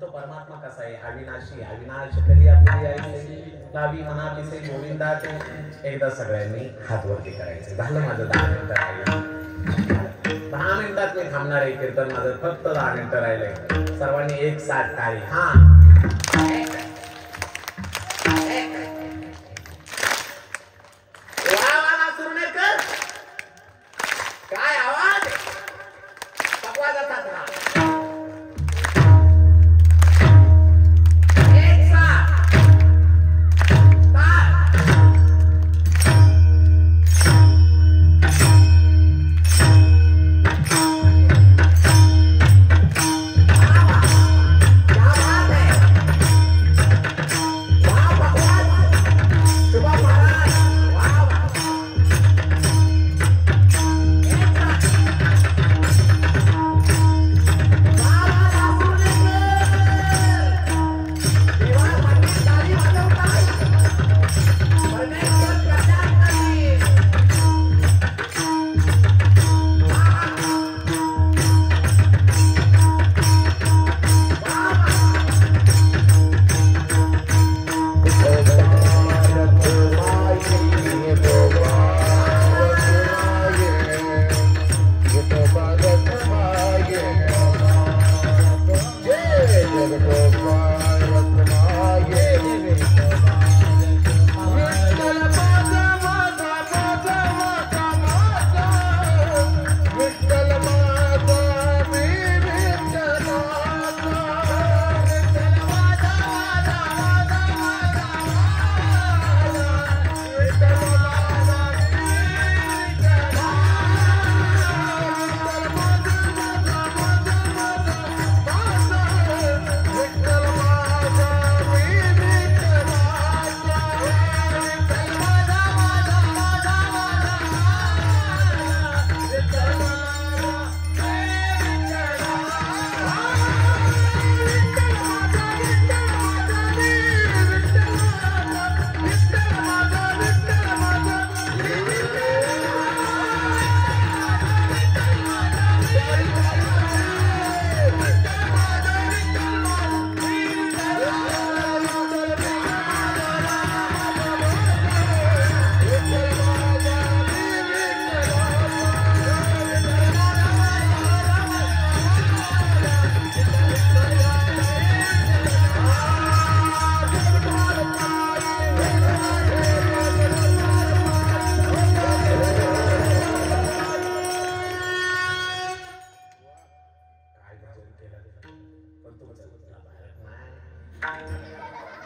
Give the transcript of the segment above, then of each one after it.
तो परमात्मा कसा आहे अविनाशी अविनाश कधी आपली आई लावी मनापिसे गोविंदा एकदा सगळ्यांनी हात वरती करायचे झालं माझं 10 मिनिटं राहिले 10 मिनिटात मी थांबणार आहे कीर्तन माझं फक्त 10 मिनिटं राहिले सर्वांनी एक साथ टाळी हा काय आवाज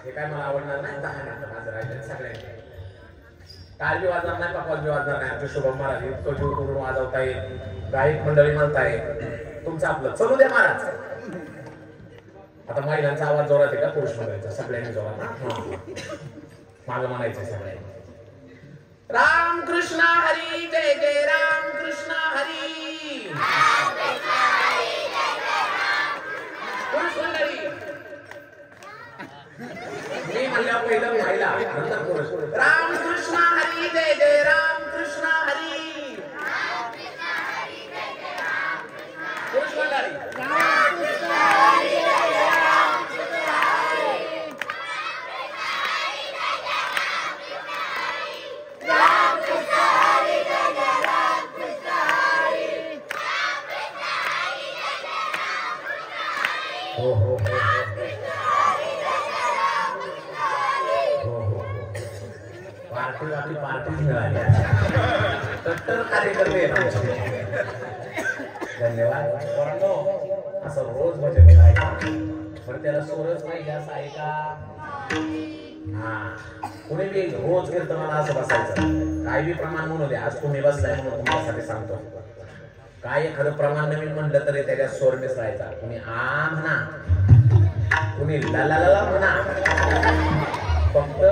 हे काय मला आवडणार नाही 10 मिनिटं माझं राहिलं सगळ्यांचे टाळ बी वाजणार नाही पकवाज बी वाजणार नाही आमच्या शुभम महाराज इतकं जीव करून वाजवता येईल गायक मंडळी म्हणताय तुमचं आपलं चलू द्या महाराज आता महिलांचा आवाज जोरात आहे का पुरुष मंडळीचा सगळ्यांनी जोरात मागं म्हणायचं सगळ्यांनी राम कृष्ण हरी जय जय राम कृष्ण हरी पुरुष मंडळी मी म्हणल्या पहिलं महिला नंतर पुरुष राम कृष्ण हरी जय जय राम कृष्ण हरी पुरुष मंडळी पार्टी मिळाली कट्टर कार्यकर्ते धन्यवाद असं रोज भजन ऐका पण त्याला सूरच पाहिजे असं ऐका हा पुढे बी रोज कीर्तनाला असं बसायचं काय बी प्रमाण म्हणू दे आज तुम्ही बसलाय म्हणून तुम्हाला सांगतो काय खरं प्रमाण नवीन म्हणलं तरी त्याच्या स्वर मिसळायचा तुम्ही आ म्हणा तुम्ही ला ला ला म्हणा फक्त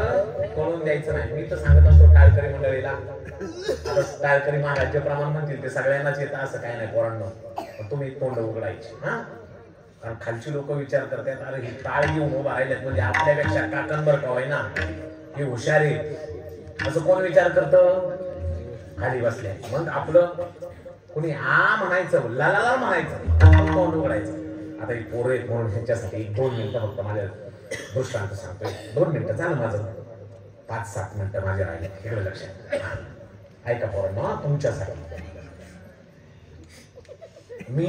कळून द्यायचं नाही मी तर सांगत असतो टाळकरी मंडळीला आता टाळकरी महाराज जे प्रमाण म्हणतील ते सगळ्यांनाच येतं असं काय नाही पोरांनो पण तुम्ही तोंड उघडायची हा कारण खालची लोक विचार करतात अरे ही टाळ घेऊन उभा राहिल्यात म्हणजे आपल्यापेक्षा काकणभर का होईना ही हुशारी असं कोण विचार करतं खाली बसल्या मग आपलं कुणी आ म्हणायचं ला ला ला म्हणायचं तोंड उघडायचं आता ही पोरं आहेत म्हणून ह्यांच्यासाठी 2 मिनिटं फक्त माझ्या दृष्टांत सांगतोय. 2 मिनिटं झालं माझं, 5-7 मिनिटं माझे राहिले. इकडे लक्षात ऐका पोरांनो, तुमच्यासाठी मी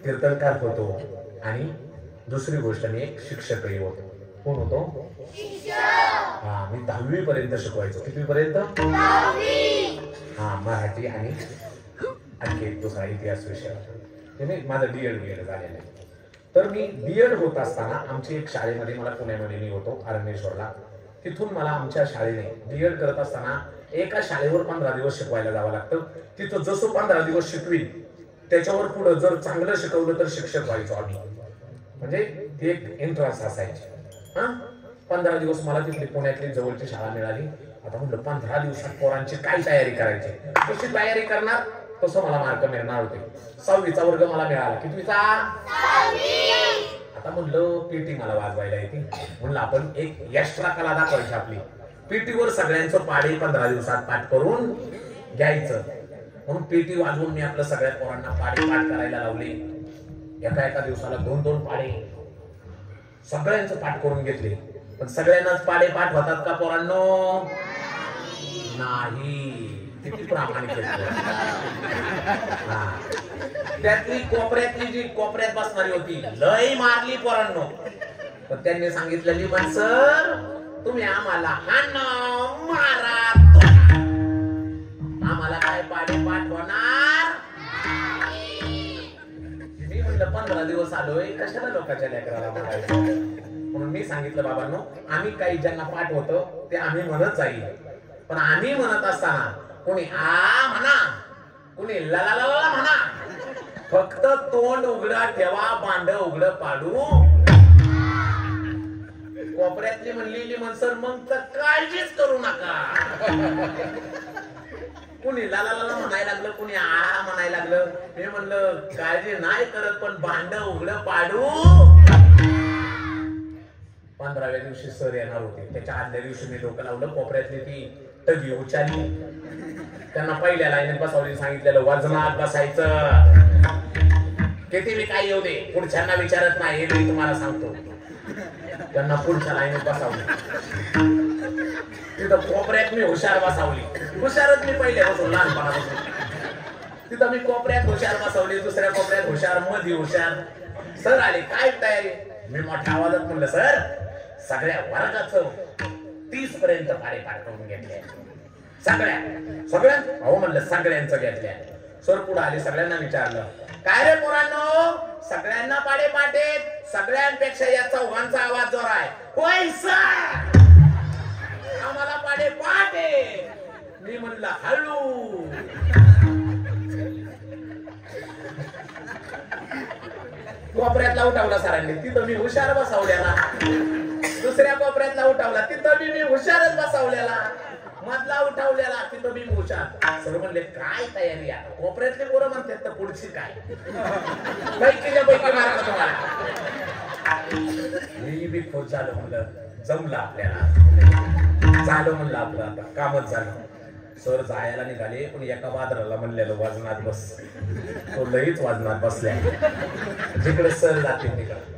कीर्तनकार होतो आणि दुसरी गोष्ट मी एक शिक्षकही होतो. कोण होतो? हा, मी 10वी पर्यंत शिकवायचो. कितवी पर्यंत? 10वी. हा, मराठी आणि आणखी एक दुसरा इतिहास विषय. मी माझं डीएड झालेलं आहे. तर मी डीएड होत असताना आमची एक शाळेमध्ये, मला पुण्यामध्ये मी होतो अरण्येश्वरला, तिथून मला आमच्या शाळेने डीएड करत असताना एका शाळेवर 15 दिवस शिकवायला जावं लागतं. तिथं जसं 15 दिवस शिकवीन त्याच्यावर पुढे जर चांगलं शिकवलं तर शिक्षक व्हायचो आम्ही. म्हणजे ती एक एंट्रन्स असायची. 15 दिवस मला तिथली पुण्यातली जवळची शाळा मिळाली. आता म्हटलं 15 दिवसात पोरांची काय तयारी करायची, कशी तयारी करणार, तसं मला मार्क मिळणार होते. 6वीचा वर्ग मला मिळाला. कितवीचा? 6वी. आता म्हणलं पीटी मला वाजवायला येते. म्हणलं आपण एक एक्स्ट्रा कला दाखवायची आपली. पीटीवर सगळ्यांचं पाढे 15 दिवसात पाठ करून घ्यायचं. म्हणून पेटी वाजवून मी आपल्या सगळ्या पोरांना पाढे पाठ करायला लावले. एका दिवसाला 2-2 पाढे सगळ्यांचं पाठ करून घेतले. पण सगळ्यांनाच पाढे पाठ होतात का पोरांनो? नाही. किती प्रामाणिक त्यातली कोपऱ्यातली जी कोपऱ्यात बसणारी होती लय मारली पोरांनो. पण त्यांनी सांगितलेली, पण सर तुम्ही आम्हाला हाणं मारा, आम्हाला काय पाढे पाठ होणार? मी म्हणलं 15 दिवस आलोय, कशाला लोकांच्या लेकराला मारायचं? म्हणून मी सांगितलं, बाबांनो आम्ही काही ज्यांना पाठ होतं ते आम्ही म्हणत जाईल. पण आम्ही म्हणत असताना कोणी आ म्हणा, कोणी ला ला ला ला म्हणा, फक्त तोंड उघडा ठेवा, भांड उघड पाडू. कोपऱ्यातली म्हणलेली सर मग तर काळजीच करू नका. कुणी ला ला ला म्हणायला लागलं, कुणी आ म्हणायला लागलं. मी म्हणलं काळजी नाही करत, पण भांड उघड पाडू. 15व्या दिवशी सर येणार होते. त्याच्या आदल्या दिवशी मी डोकं लावलं, कोपऱ्यातली ती टगी उचलली, त्यांना पहिल्या लाईनीत बसवली, सांगितलेलं वजनात बसायचं. किती मी काय येऊ दे, पुढच्यांना विचारत नाही, हे मी तुम्हाला सांगतो. त्यांना पुढच्या लाईनीत बसवली. तिथं कोपऱ्यात मी हुशार बसवली. हुशारच मी पहिले बसवलं लहानपणापासून. तिथं मी कोपऱ्यात हुशार बसवली, दुसऱ्या कोपऱ्यात हुशार, मध्ये हुशार. सर आले, काय तयारी? मी मोठ्या आवाजात म्हणलं, सर सगळ्या वर्गाचं 30 पर्यंत पाढे पाठ करून घेतले. सगळ्या अहो म्हणलं सगळ्यांचं घेतल्या. सर पुढे आले, सगळ्यांना विचारलं, काय रे पोरांनो, सगळ्यांना पाढे पाठ आहेत? सगळ्यांपेक्षा या चौघांचा आवाज जोर आहे. होय सर, आम्हाला पाढे पाठ आहे. मी म्हणलं हळू. कोपऱ्यातला उठावला सरांनी, तिथं मी हुशार बसवलेला. दुसऱ्या कोपऱ्यातला उठावला, तिथं मी हुशारच बसवलेला. मधला उठावलेला, तिथं मी हुशार. सर म्हणले काय तयारी आहे? कोपऱ्यातले पोरं म्हणतात तर पुढची काय? पैकीच्या पैकी मार्क तुम्हाला. मी बी खुश झालो, म्हणलं जमलं आपल्याला, झालं म्हणलं आपलं आता कामच झालं. सर जायला निघाले, पण एका बादराला म्हणलेलं वजनात बस. तो लईच वजनात बसल्या. जिकडे सर जाते तिकडे.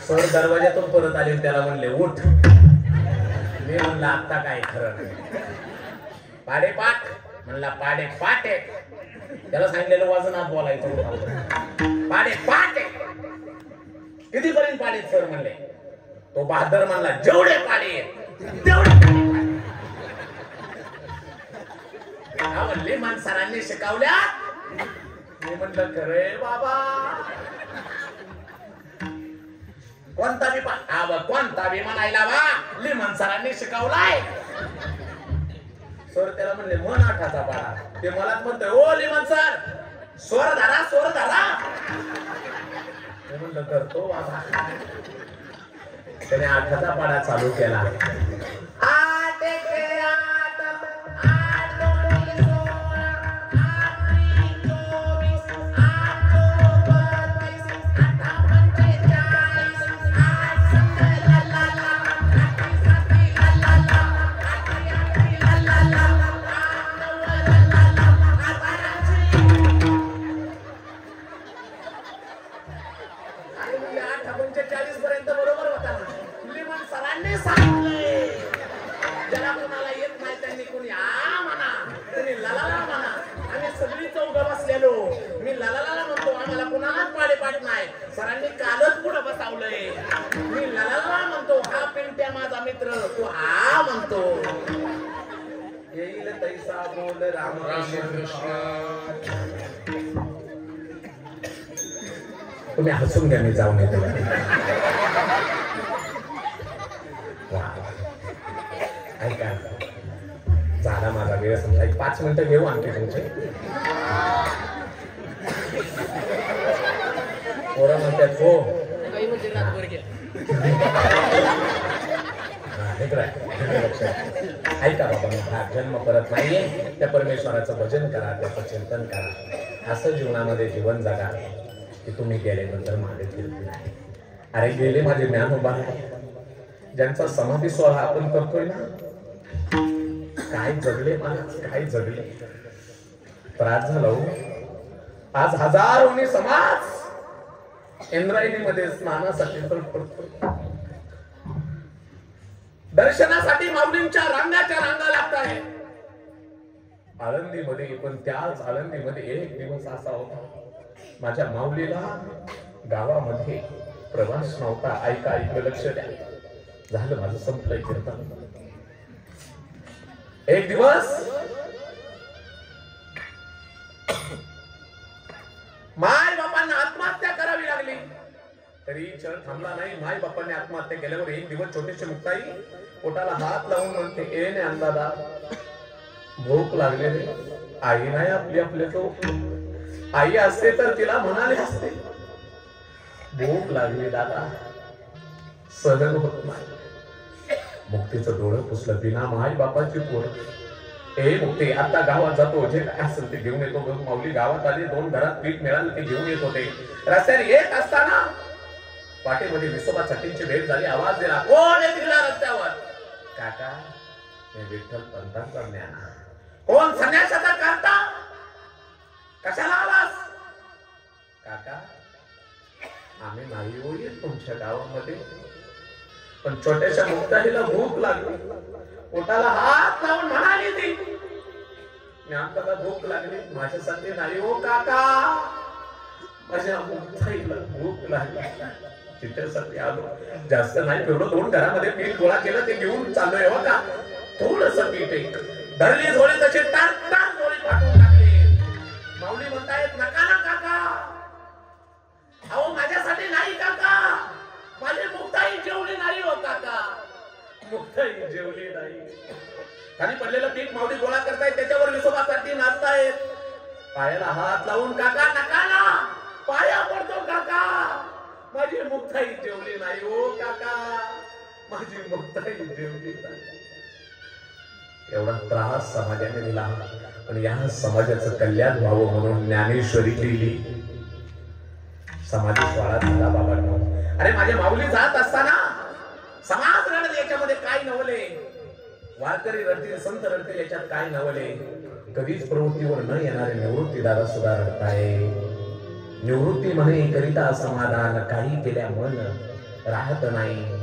सर दरवाजातून परत आले, त्याला म्हणले उठ. मी म्हणलं आता काय खरं नाही. पाढे पाठ म्हणला, पाढे पाठ आहे. त्याला सांगितलेलं वजनात बोलायचं. पाढे पाठ आहे. किती पर्यंत पाढे सर म्हणले? तो बहादर म्हणला, जेवढे पाढे तेवढे म्हणले. मन सरांनी शिकवल्या. मी म्हणलं खरे बाबा, कोणता बी कोणता बी म्हणायला बा, लिमन सरांनी शिकवलाय. सर त्याला म्हणले मन आठाचा पाडा. ते मलाच म्हणतोय, ओ लिमन सर स्वर धरा, स्वर धरा. म्हणलं करतो बाबा. त्याने आठाचा पाडा चालू केला. आठ एके आठ, आठ दोन्ही 16, आठ त्रिक 24, आठ चौक 32, आठा पंचे 40, आठ सत्ते ला ला ला, आठी सत्ते ला ला 45 पर्यंत बरोबर होता ना. लिमन सरांनी सांगितलंय ज्याला कोणाला येत नाही त्यांनी कोणी आ म्हणा, कोणी ललाला म्हणा. आम्ही सगळी चौघ बसलेलो. मी ललाला म्हणतो आम्हाला कोणालाच पाडेपाठ नाही. सरांनी कालच पुढे बसावलंय. मी ललाला म्हणतो हा पिंट्या माझा मित्र, तो हा म्हणतो. येईल तैसा बोल राम कृष्ण. तुम्ही हसून घ्या, मी जाऊन येतो. ऐका झाला माझा वेळ समजा. 5 मिनिटं घेऊ आणखी तुमचे. पोरं म्हणतात हो ऐका बाबा, हा जन्म परत नाहीये. त्या परमेश्वराचं भजन करा, त्याचं चिंतन करा. असं जीवनामध्ये जीवन जगा की तुम्ही गेल्यानंतर मागे फिरते नाही. अरे गेले माझे ज्ञानोबा, ज्यांचा समाधी सोहळा आपण करतोय ना, काय जगले महाराज, काय जगले. त्रास झाला हो. आज हजारोनी समाज इंद्रायणीमध्ये स्नानासाठी तर पडतो. दर्शनासाठी माऊलींच्या रांगाच्या रांगा लागत आहे आळंदीमध्ये. पण त्याच आळंदीमध्ये एक दिवस असा होता, माझ्या माऊलीला गावामध्ये प्रवास नव्हता. ऐका, लक्ष द्या. झालं माझं संपलंय कीर्तन. एक दिवस माय बापांना आत्महत्या करावी लागली, तरी क्षण थांबला नाही. माय बापांनी आत्महत्या केल्यावर एक दिवस छोटीशी मुक्ताई पोटाला हात लावून म्हणते, ए ने अंदादा भूक लागलेली. आई नाही आपली आपल्या तो. आई असते तर तिला म्हणाले असते, भूक लागली दादा, सहन होत नाही. मुक्तीचं डोळं पुसलं. बिना माय बापाची पोर. ए मुक्ती, आता गावात जातो, जे काय असेल ते घेऊन येतो. माऊली गावात आली. 2 घरात पीठ मिळालं ते घेऊन येत होते. रस्त्याने येत असताना पाठीमध्ये विसोबा चट्टींची भेट झाली. आवाज दिला, कोण आहे तिकडे रस्त्यावर? काका, मी विठ्ठल पंतांचा ज्ञान. कोण? संन्यासाचा करता? कशाला आलास? काका, आम्ही नाही हो येत तुमच्या गावामध्ये, पण छोट्याशा मुक्ताईला भूक लागली. पोटाला हात लावून म्हणाली ती, ज्ञानदादा भूक लागली माझ्यासाठी नाही हो काका, माझ्या मुक्ताईला भूक लागली, तिच्यासाठी आलो. जास्त नाही फिरलो. 2 घरामध्ये पीठ गोळा केलं, ते घेऊन चाललोय बघा. थोडस पीठ एक धरली झोळी, तशी टाक टाक झोळी पाठवून टाकली. माऊली म्हणतायत, नका ना काका, अहो माझ्यासाठी नाही काका, माझी मुक्ताई जेवली नाही हो काका, मुक्ताई जेवली नाही. खाली पडलेलं पीठ माऊली गोळा करतायत, त्याच्यावर विसोबासाठी नाचतायत. पायाला हात लावून, काका नका ना, पाया पडतो काका, माझी मुक्ताई जेवली नाही हो काका, माझी मुक्ताई जेवली नाही. एवढा त्रास समाजाने दिला, पण या समाजाचं कल्याण व्हावं म्हणून ज्ञानेश्वरी लिहिली. समाधी सोहळा झाला बाबांनो. अरे माझे माऊली जात असताना समाज रडत, याच्यामध्ये काय नवले. वारकरी रडतील, संत रडतील, याच्यात काय नवले. कधीच प्रवृत्तीवर न येणारे निवृत्ती दादा सुद्धा रडताय. निवृत्ती म्हणे करिता समाधान, काही केल्या मन राहत नाही.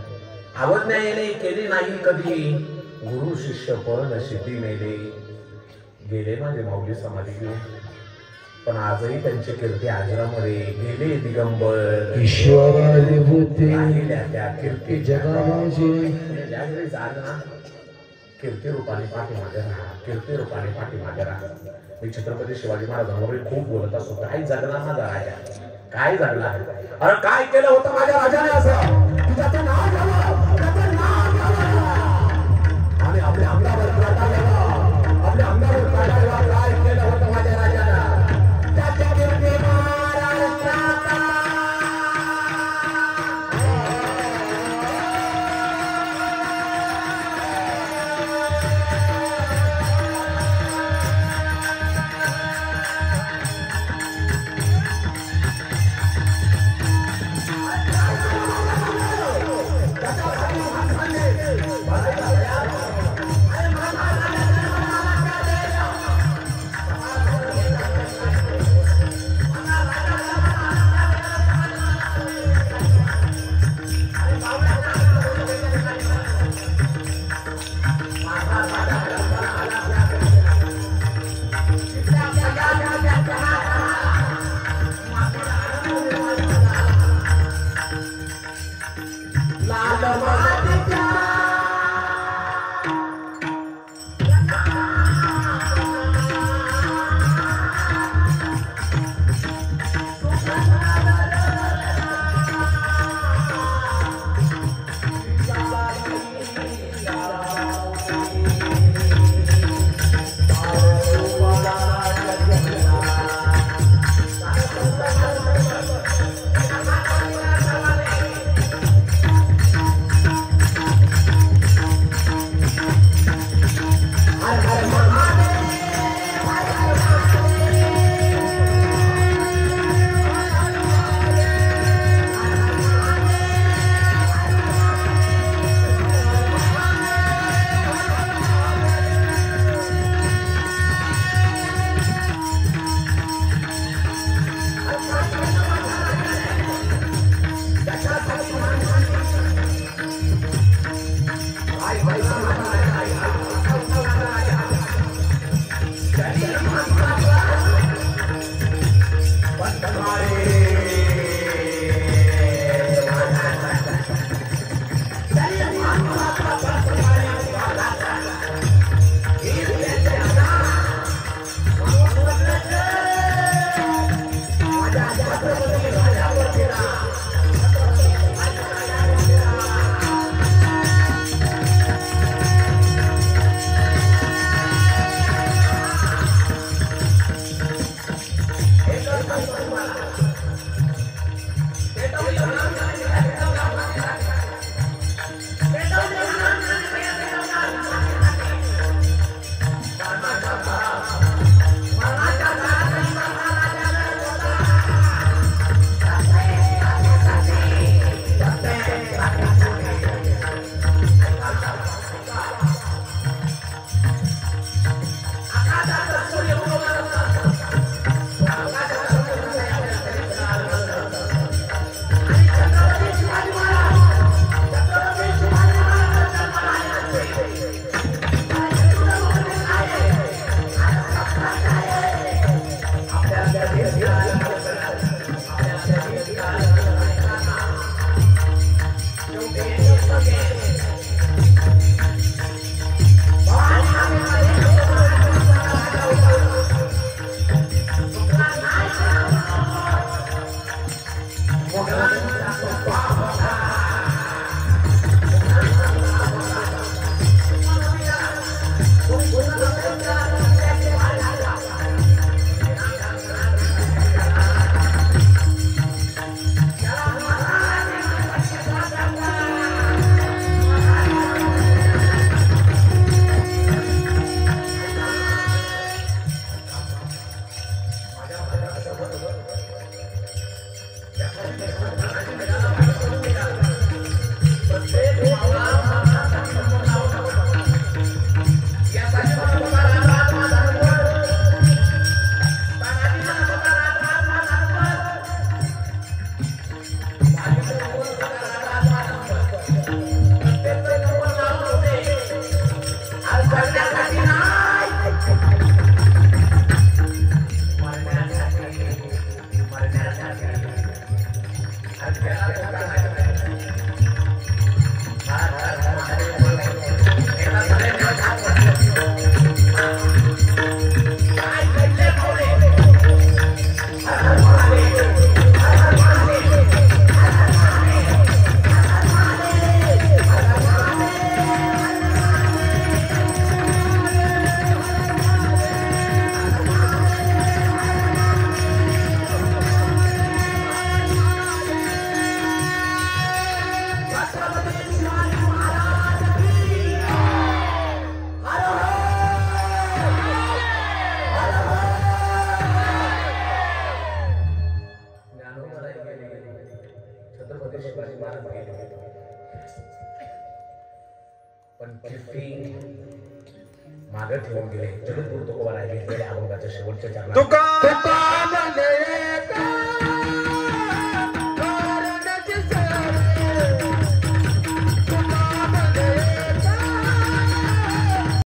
अवज्ञा येणे केली नाही कधी, गुरु शिष्य परण सिद्धी मेले. गेले माझे माऊली समाधी घेऊन, पण आजही त्यांचे कीर्ती आजरामध्ये. गेले दिगंबर ईश्वराले होते त्या कीर्ती जगाचे. ज्यावेळी जाल ना, कीर्ती रूपाने पाठीमागे राहा, कीर्ती रूपाने पाठीमागे राहा. मी छत्रपती शिवाजी महाराजांवर खूप बोलत असतो. काय जगला माझा राजा, काय जगला. अरे काय केलं होतं माझ्या राजाने असं, तुझं नाव घ्यावं, त्याचं नाव घ्यावं, आणि आपल्या अंगावर काटा घ्यावा, आपल्या अंगावर काटा घ्यावा. काय केलं होतं माझ्या राजाला, त्याच्या कीर्ती महाराष्ट्राचा. पण कीर्ती मागे ठेवून गेले जगद्गुरु तुकोबा राहिले गेले अभंगाच्या शेवटच्या चरणात तुका